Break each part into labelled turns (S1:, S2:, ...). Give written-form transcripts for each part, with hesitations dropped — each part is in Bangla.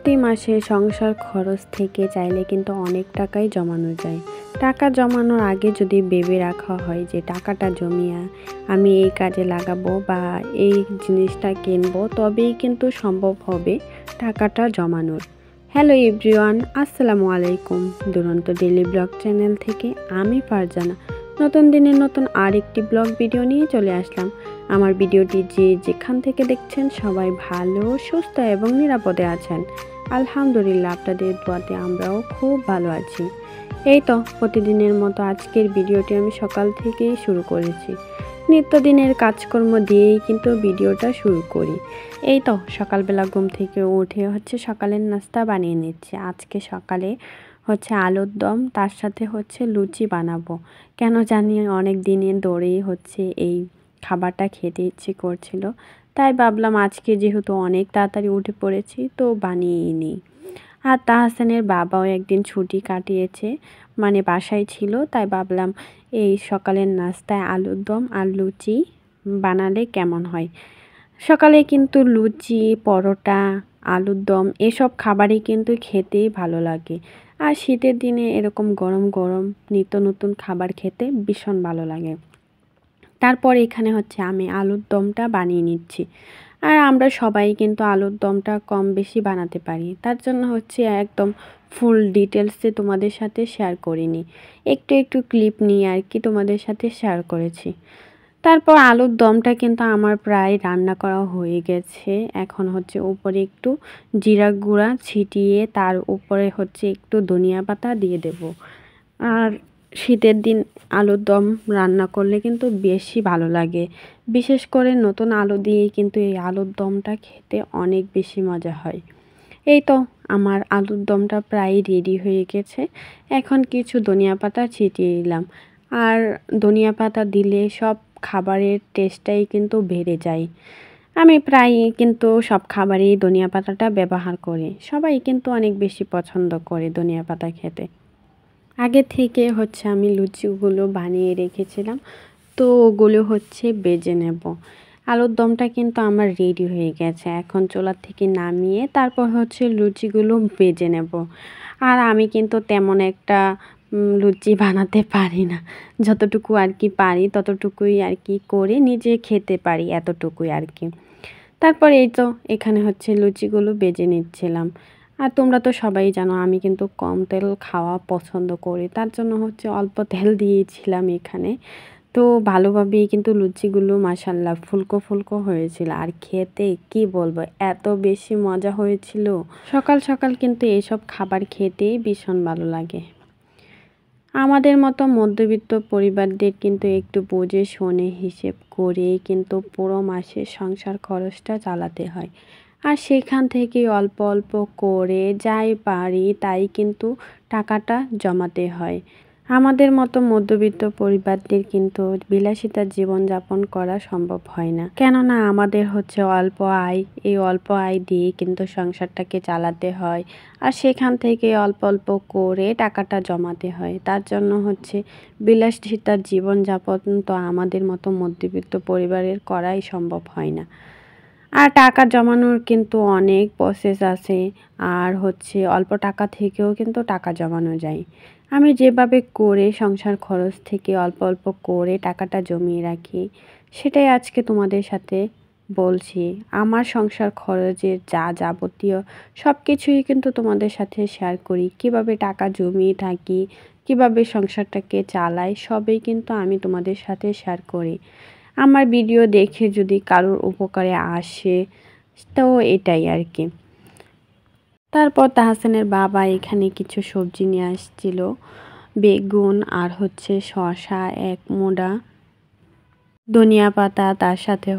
S1: প্রতি মাসে সংসার খরচ থেকে চাইলে কিন্তু অনেক টাকাই জমানো যায়। টাকা জমানোর আগে যদি ভেবে রাখা হয় যে টাকাটা জমিয়ে আমি এই কাজে লাগাবো বা এই জিনিসটা কিনবো, তবেই কিন্তু সম্ভব হবে টাকাটা জমানোর। হ্যালো এভরিওয়ান, আসসালামু আলাইকুম। দুরন্ত ডেইলি ব্লগ চ্যানেল থেকে আমি ফারজানা নতুন দিনের নতুন আরেকটি ব্লগ ভিডিও নিয়ে চলে আসলাম। আমার ভিডিওটি যে যেখান থেকে দেখছেন সবাই ভালো, সুস্থ এবং নিরাপদে আছেন। আলহামদুলিল্লাহ, আপনাদের দোয়াতে আমরাও খুব ভালো আছি। এই তো প্রতিদিনের মতো আজকের ভিডিওটি আমি সকাল থেকেই শুরু করেছি। নিত্যদিনের কাজকর্ম দিয়েই কিন্তু ভিডিওটা শুরু করি। এই তো সকালবেলা ঘুম থেকে উঠে সকালের নাস্তা বানিয়ে নিচ্ছি। আজকে সকালে আলুর দম, তার সাথে লুচি বানাবো। কেন জানি অনেক দিনের ধরেই এই খাবারটা খেতে ইচ্ছে করছিল, তাই ভাবলাম আজকে যেহেতু অনেক তাড়াতাড়ি উঠে পড়েছি তো বানিয়েই নিই। আর তাহসানের বাবাও একদিন ছুটি কাটিয়েছে, মানে বাসায় ছিল, তাই ভাবলাম এই সকালের নাস্তায় আলুর দম আর লুচি বানালে কেমন হয়। সকালে কিন্তু লুচি, পরোটা, আলুর দম এসব খাবারই কিন্তু খেতেই ভালো লাগে। আর শীতের দিনে এরকম গরম গরম নিত্য নতুন খাবার খেতে ভীষণ ভালো লাগে। তারপর এখানে আমি আলুর দমটা বানিয়ে নিচ্ছি। আর আমরা সবাই কিন্তু আলুর দমটা কম বেশি বানাতে পারি, তার জন্য একদম ফুল ডিটেলসে তোমাদের সাথে শেয়ার করিনি, একটু একটু ক্লিপ নিয়ে আর কি তোমাদের সাথে শেয়ার করেছি। তারপর আলুর দমটা কিন্তু আমার প্রায় রান্না করা হয়ে গেছে। এখন উপরে একটু জিরা গুঁড়া ছিটিয়ে তার উপরে একটু ধনিয়া পাতা দিয়ে দেব। আর শীতের দিন আলুর দম রান্না করলে কিন্তু বেশি ভালো লাগে, বিশেষ করে নতুন আলু দিয়ে কিন্তু এই আলুর দমটা খেতে অনেক বেশি মজা হয়। এই তো আমার আলুর দমটা প্রায় রেডি হয়ে গেছে। এখন কিছু ধনিয়া পাতা ছিটিয়ে দিলাম। আর ধনিয়া পাতা দিলে সব খাবারের টেস্টটাই কিন্তু বেড়ে যায়। আমি প্রায় কিন্তু সব খাবারেই ধনিয়া পাতাটা ব্যবহার করি। সবাই কিন্তু অনেক বেশি পছন্দ করে ধনিয়া পাতা খেতে। আগে থেকে আমি লুচিগুলো বানিয়ে রেখেছিলাম, তো ওগুলো বেজে নেব। আলুর দমটা কিন্তু আমার রেডি হয়ে গেছে। এখন চুলা থেকে নামিয়ে তারপর লুচিগুলো বেজে নেব। আর আমি কিন্তু তেমন একটা লুচি বানাতে পারি না, যতটুকু আর কি পারি ততটুকুই আর কি করে নিজে খেতে পারি, এতটুকুই আর কি। তারপর এই তো এখানে লুচিগুলো বেজে নিচ্ছিলাম। আর তোমরা তো সবাই জানো আমি কিন্তু কম তেল খাওয়া পছন্দ করি, তার জন্য অল্প তেল দিয়েছিলাম এখানে। তো ভালোভাবেই কিন্তু লুচিগুলো মাশাল্লাহ ফুলকো ফুলকো হয়েছিল। আর খেতে কি বলবো, এত বেশি মজা হয়েছিল। সকাল সকাল কিন্তু এইসব খাবার খেতেই ভীষণ ভালো লাগে। আমাদের মতো মধ্যবিত্ত পরিবারদের কিন্তু একটু বুঝে শুনে হিসেব করে কিন্তু পুরো মাসের সংসার খরচটা চালাতে হয়। আর সেখান থেকে অল্প অল্প করে যাই পারি তাই কিন্তু টাকাটা জমাতে হয়। আমাদের মতো মধ্যবিত্ত পরিবারদের কিন্তু বিলাসিতার জীবনযাপন করা সম্ভব হয় না, কেননা আমাদের অল্প আয়, এই অল্প আয় দিয়ে কিন্তু সংসারটাকে চালাতে হয়। আর সেখান থেকে অল্প অল্প করে টাকাটা জমাতে হয়। তার জন্য বিলাসিতার জীবনযাপন তো আমাদের মতো মধ্যবিত্ত পরিবারের করাই সম্ভব হয় না। আর টাকা জমানোর কিন্তু অনেক প্রসেস আছে। আর অল্প টাকা থেকেও কিন্তু টাকা জমানো যায়। আমি যেভাবে করে সংসার খরচ থেকে অল্প অল্প করে টাকাটা জমিয়ে রাখি, সেটাই আজকে তোমাদের সাথে বলছি। আমার সংসার খরচের যা যাবতীয় সব কিছুই কিন্তু তোমাদের সাথে শেয়ার করি। কিভাবে টাকা জমিয়ে থাকি, কিভাবে সংসারটাকে চালাই, সবই কিন্তু আমি তোমাদের সাথে শেয়ার করি। আমার ভিডিও দেখে যদি কারোর উপকারে আসে তো এটাই আর কি। তারপর তাহসানের বাবা এখানে কিছু সবজি নিয়ে আসছিল, বেগুন আর শসা, এক মোড়া ধনিয়া পাতা, তার সাথে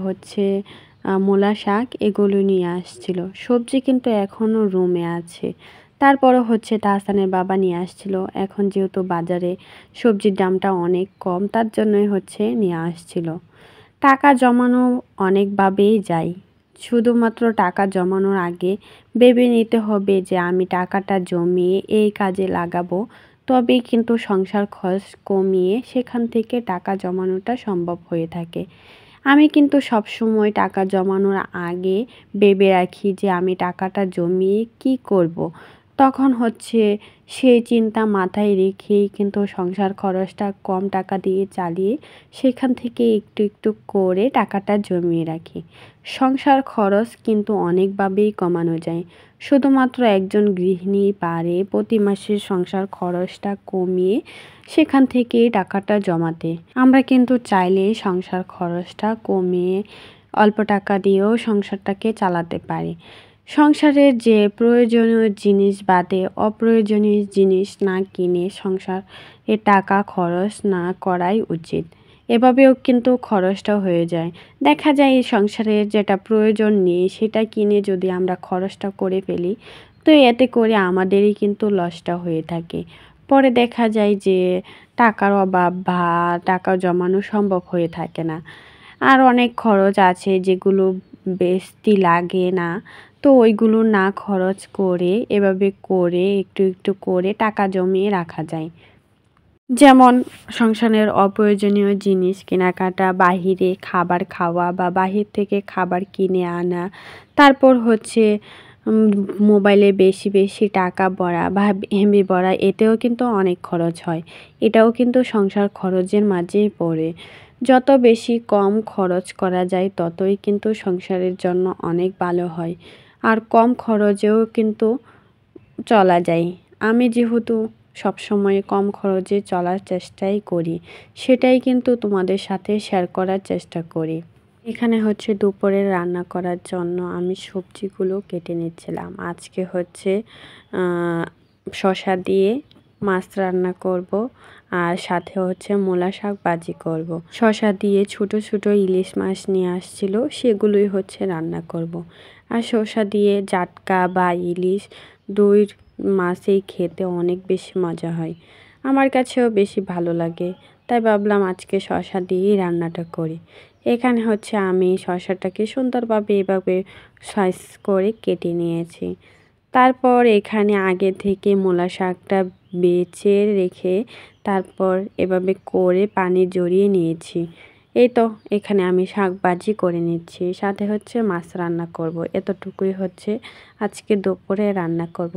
S1: মূলা শাক, এগুলো নিয়ে আসছিল। সবজি কিন্তু এখনও রুমে আছে। তারপরও তাহসানের বাবা নিয়ে আসছিল। এখন যেহেতু বাজারে সবজির দামটা অনেক কম, তার জন্যই নিয়ে আসছিল। টাকা জমানো অনেকভাবেই যায়। শুধুমাত্র টাকা জমানোর আগে ভেবে নিতে হবে যে আমি টাকাটা জমিয়ে এই কাজে লাগাবো, তবেই কিন্তু সংসার খরচ কমিয়ে সেখান থেকে টাকা জমানোটা সম্ভব হয়ে থাকে। আমি কিন্তু সবসময় টাকা জমানোর আগে ভেবে রাখি যে আমি টাকাটা জমিয়ে কি করব। তখন হচ্ছে সেই চিন্তা মাথায় রেখেই কিন্তু সংসার খরচটা কম টাকা দিয়ে চালিয়ে সেখান থেকে একটু একটু করে টাকাটা জমিয়ে রাখি। সংসার খরচ কিন্তু অনেকভাবেই কমানো যায়। শুধুমাত্র একজন গৃহিণী পারে প্রতি মাসের সংসার খরচটা কমিয়ে সেখান থেকে টাকাটা জমাতে। আমরা কিন্তু চাইলে সংসার খরচটা কমিয়ে অল্প টাকা দিয়েও সংসারটাকে চালাতে পারি। সংসারের যে প্রয়োজনীয় জিনিস বাদে অপ্রয়োজনীয় জিনিস না কিনে সংসারে টাকা খরচ না করাই উচিত। এভাবেও কিন্তু খরচটা হয়ে যায়। দেখা যায় এই সংসারের যেটা প্রয়োজন নেই সেটা কিনে যদি আমরা খরচটা করে ফেলি, তো এতে করে আমাদেরই কিন্তু লসটা হয়ে থাকে। পরে দেখা যায় যে টাকার অভাব বা টাকা জমানো সম্ভব হয়ে থাকে না। আর অনেক খরচ আছে যেগুলো বেশি লাগে না, তো ওইগুলো না খরচ করে এভাবে করে একটু একটু করে টাকা জমিয়ে রাখা যায়। যেমন সংসারের অপ্রয়োজনীয় জিনিস কেনাকাটা, বাহিরে খাবার খাওয়া বা বাহির থেকে খাবার কিনে আনা, তারপর হচ্ছে মোবাইলে বেশি বেশি টাকা ভরা বা এমবি ভরা, এতেও কিন্তু অনেক খরচ হয়। এটাও কিন্তু সংসার খরচের মাঝেই পড়ে। যত বেশি কম খরচ করা যায় ততই কিন্তু সংসারের জন্য অনেক ভালো হয়। আর কম খরচেও কিন্তু চলা যায়। আমি যেহেতু সবসময় কম খরচে চলার চেষ্টাই করি, সেটাই কিন্তু তোমাদের সাথে শেয়ার করার চেষ্টা করি। এখানে হচ্ছে দুপুরে রান্না করার জন্য আমি সবজিগুলো কেটে নিচ্ছিলাম। আজকে হচ্ছে শসা দিয়ে মাছ রান্না করব, আর সাথে হচ্ছে মূলা শাক ভাজি করব। শসা দিয়ে ছোট ছোট ইলিশ মাছ নিয়ে আসছিল, সেগুলোই হচ্ছে রান্না করব। আর শসা দিয়ে জাটকা বা ইলিশ দুই মাছই খেতে অনেক বেশি মজা হয়। আমার কাছেও বেশি ভালো লাগে, তাই ভাবলাম আজকে শসা দিয়েই রান্নাটা করি। এখানে হচ্ছে আমি শসাটাকে সুন্দরভাবে এভাবে সাইজ করে কেটে নিয়েছি। তারপর এখানে আগে থেকে মূলা শাকটা বেছে রেখে তারপর এভাবে করে পানি ঝরিয়ে নিয়েছি। এই তো এখানে আমি শাক ভাজি করে নিচ্ছি, সাথে হচ্ছে মাছ রান্না করব। এতটুকুই হচ্ছে আজকে দুপুরে রান্না করব।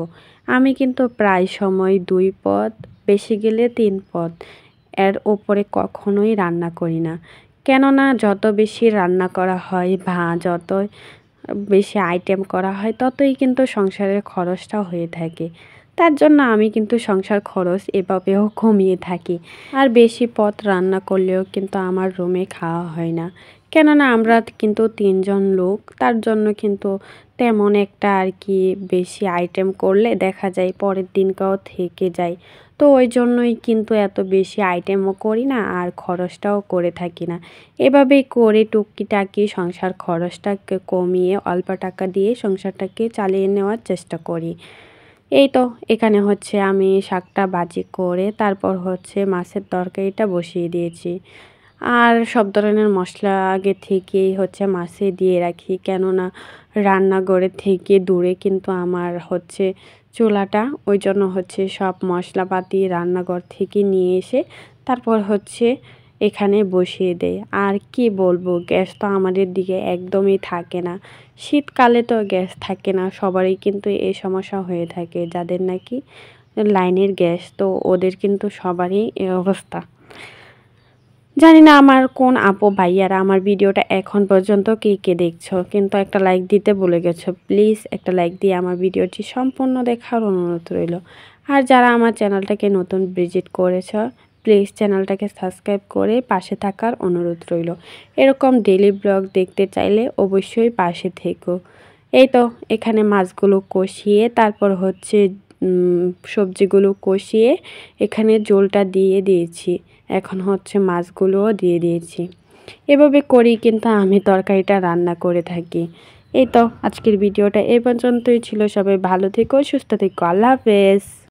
S1: আমি কিন্তু প্রায় সময় 2 পদ, বেশি গেলে 3 পদ, এর ওপরে কখনোই রান্না করি না। কেননা যত বেশি রান্না করা হয় বা যত বেশি আইটেম করা হয় ততই কিন্তু সংসারের খরচটা হয়ে থাকে। তার জন্য আমি কিন্তু সংসার খরচ এভাবেও কমিয়ে থাকি। আর বেশি পদ রান্না করলেও কিন্তু আমার রুমে খাওয়া হয় না। কেননা আমরা কিন্তু 3 জন লোক, তার জন্য কিন্তু তেমন একটা আর কি বেশি আইটেম করলে দেখা যায় পরের দিনকাও থেকে যায়। তো ওই জন্যই কিন্তু এত বেশি আইটেমও করি না আর খরচটাও করে থাকি না। এভাবেই করে টুকিটাকি সংসার খরচটাকে কমিয়ে অল্প টাকা দিয়ে সংসারটাকে চালিয়ে নেওয়ার চেষ্টা করি। এই তো এখানে হচ্ছে আমি শাকটা ভাজি করে তারপর হচ্ছে মাছের তরকারিটা বসিয়ে দিয়েছি। আর সব ধরনের মশলা আগে থেকেই হচ্ছে মাছে দিয়ে রাখি, কেননা রান্নাঘরের থেকে দূরে কিন্তু আমার হচ্ছে চুলাটা, ওই জন্য হচ্ছে সব মশলাপাতি রান্নাঘর থেকে নিয়ে এসে তারপর হচ্ছে এখানে বসিয়ে দেয়। আর কি বলবো, গ্যাস তো আমাদের দিকে একদমই থাকে না। শীতকালে তো গ্যাস থাকে না, সবারই কিন্তু এই সমস্যা হয়ে থাকে যাদের নাকি লাইনের গ্যাস, তো ওদের কিন্তু সবারই এই অবস্থা। জানি না আমার কোন আপু ভাইয়ারা আমার ভিডিওটা এখন পর্যন্ত কে কে দেখছো, কিন্তু একটা লাইক দিতে ভুলে গেছো। প্লিজ একটা লাইক দিয়ে আমার ভিডিওটি সম্পূর্ণ দেখার অনুরোধ রইল। আর যারা আমার চ্যানেলটাকে নতুন ভিজিট করেছো, প্লিজ চ্যানেলটাকে সাবস্ক্রাইব করে পাশে থাকার অনুরোধ রইল। এরকম ডেইলি ব্লগ দেখতে চাইলে অবশ্যই পাশে থেকো। এই তো এখানে মাছগুলো কষিয়ে তারপর হচ্ছে সবজিগুলো কষিয়ে এখানে ঝোলটা দিয়ে দিয়েছি। এখন হচ্ছে মাছগুলোও দিয়ে দিয়েছি। এভাবে করেই কিন্তু আমি তরকারিটা রান্না করে থাকি। এই তো আজকের ভিডিওটা এই পর্যন্তই ছিল। সবাই ভালো থেকো, সুস্থ থেকো। আল্লাহ হাফেজ।